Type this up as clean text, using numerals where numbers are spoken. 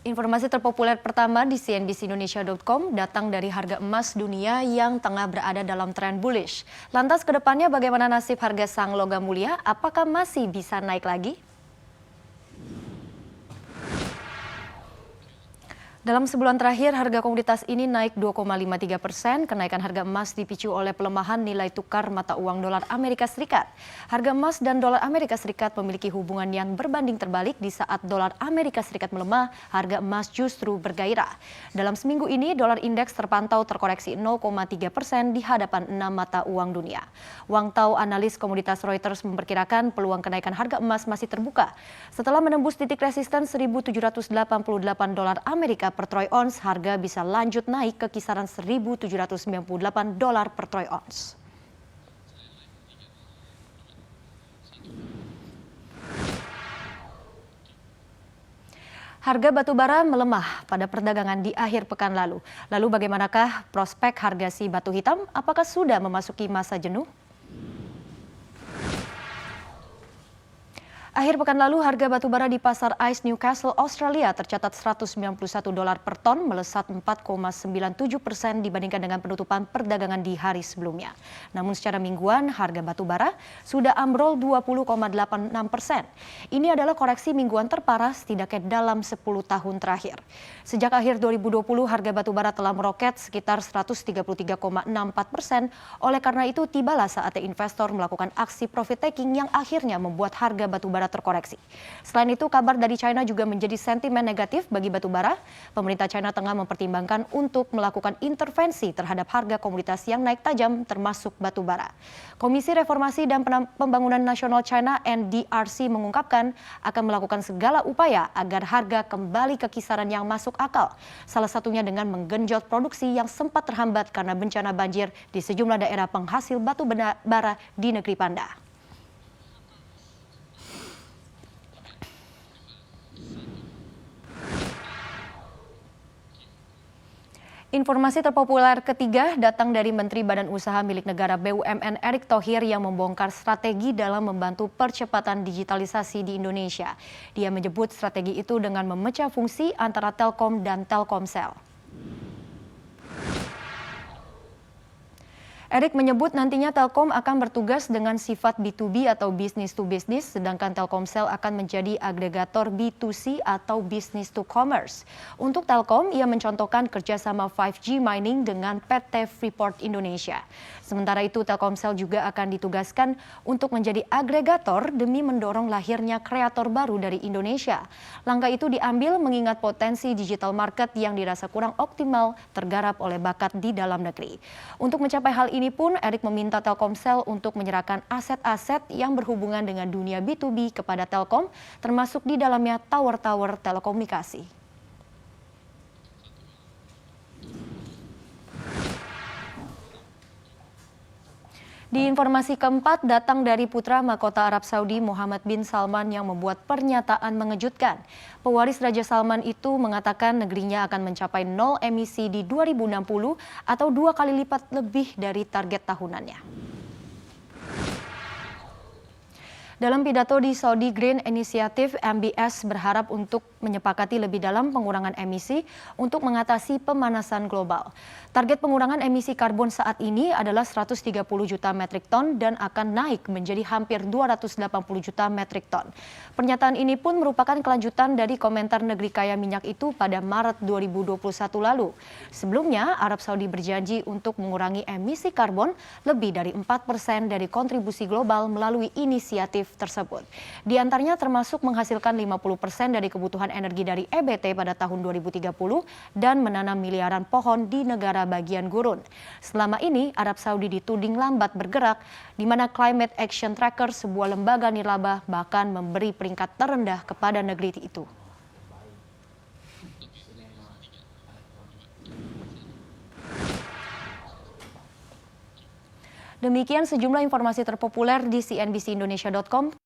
Informasi terpopuler pertama di cnbcindonesia.com datang dari harga emas dunia yang tengah berada dalam tren bullish. Lantas ke depannya bagaimana nasib harga sang logam mulia? Apakah masih bisa naik lagi? Dalam sebulan terakhir, harga komoditas ini naik 2,53%. Kenaikan harga emas dipicu oleh pelemahan nilai tukar mata uang dolar Amerika Serikat. Harga emas dan dolar Amerika Serikat memiliki hubungan yang berbanding terbalik. Di saat dolar Amerika Serikat melemah, harga emas justru bergairah. Dalam seminggu ini, dolar indeks terpantau terkoreksi 0,3% di hadapan 6 mata uang dunia. Wang Tao, analis komoditas Reuters, memperkirakan peluang kenaikan harga emas masih terbuka. Setelah menembus titik resisten 1.788 dolar Amerika per troy ounce, harga bisa lanjut naik ke kisaran 1.798 dolar per troy ounce. Harga batu bara melemah pada perdagangan di akhir pekan lalu. Lalu bagaimanakah prospek harga si batu hitam? Apakah sudah memasuki masa jenuh? Akhir pekan lalu, harga batu bara di pasar ICE Newcastle, Australia tercatat 191 dolar per ton, melesat 4,97% dibandingkan dengan penutupan perdagangan di hari sebelumnya. Namun secara mingguan, harga batu bara sudah ambrol 20,86%. Ini adalah koreksi mingguan terparah setidaknya dalam 10 tahun terakhir. Sejak akhir 2020, harga batu bara telah meroket sekitar 133,64%. Oleh karena itu, tibalah saatnya investor melakukan aksi profit taking yang akhirnya membuat harga batu bara terkoreksi. Selain itu, kabar dari China juga menjadi sentimen negatif bagi batu bara. Pemerintah China tengah mempertimbangkan untuk melakukan intervensi terhadap harga komoditas yang naik tajam, termasuk batu bara. Komisi Reformasi dan Pembangunan Nasional China (NDRC) mengungkapkan akan melakukan segala upaya agar harga kembali ke kisaran yang masuk akal. Salah satunya dengan menggenjot produksi yang sempat terhambat karena bencana banjir di sejumlah daerah penghasil batu bara di negeri Panda. Informasi terpopuler ketiga datang dari Menteri Badan Usaha Milik Negara BUMN Erick Thohir yang membongkar strategi dalam membantu percepatan digitalisasi di Indonesia. Dia menyebut strategi itu dengan memecah fungsi antara Telkom dan Telkomsel. Erick menyebut nantinya Telkom akan bertugas dengan sifat B2B atau business to business, sedangkan Telkomsel akan menjadi agregator B2C atau business to commerce. Untuk Telkom, ia mencontohkan kerjasama 5G mining dengan PT Freeport Indonesia. Sementara itu, Telkomsel juga akan ditugaskan untuk menjadi agregator demi mendorong lahirnya kreator baru dari Indonesia. Langkah itu diambil mengingat potensi digital market yang dirasa kurang optimal tergarap oleh bakat di dalam negeri. Untuk mencapai hal ini pun, Erick meminta Telkomsel untuk menyerahkan aset-aset yang berhubungan dengan dunia B2B kepada Telkom, termasuk di dalamnya tower-tower telekomunikasi. Di informasi keempat datang dari putra mahkota Arab Saudi Muhammad bin Salman yang membuat pernyataan mengejutkan. Pewaris Raja Salman itu mengatakan negerinya akan mencapai nol emisi di 2060 atau 2 kali lipat lebih dari target tahunannya. Dalam pidato di Saudi Green Initiative, MBS berharap untuk menyepakati lebih dalam pengurangan emisi untuk mengatasi pemanasan global. Target pengurangan emisi karbon saat ini adalah 130 juta metrik ton dan akan naik menjadi hampir 280 juta metrik ton. Pernyataan ini pun merupakan kelanjutan dari komentar negeri kaya minyak itu pada Maret 2021 lalu. Sebelumnya, Arab Saudi berjanji untuk mengurangi emisi karbon lebih dari 4% dari kontribusi global melalui inisiatif tersebut. Di antaranya termasuk menghasilkan 50% dari kebutuhan energi dari EBT pada tahun 2030 dan menanam miliaran pohon di negara bagian gurun. Selama ini Arab Saudi dituding lambat bergerak, di mana Climate Action Tracker, sebuah lembaga nirlaba, bahkan memberi peringkat terendah kepada negeri itu. Demikian sejumlah informasi terpopuler di cnbcindonesia.com.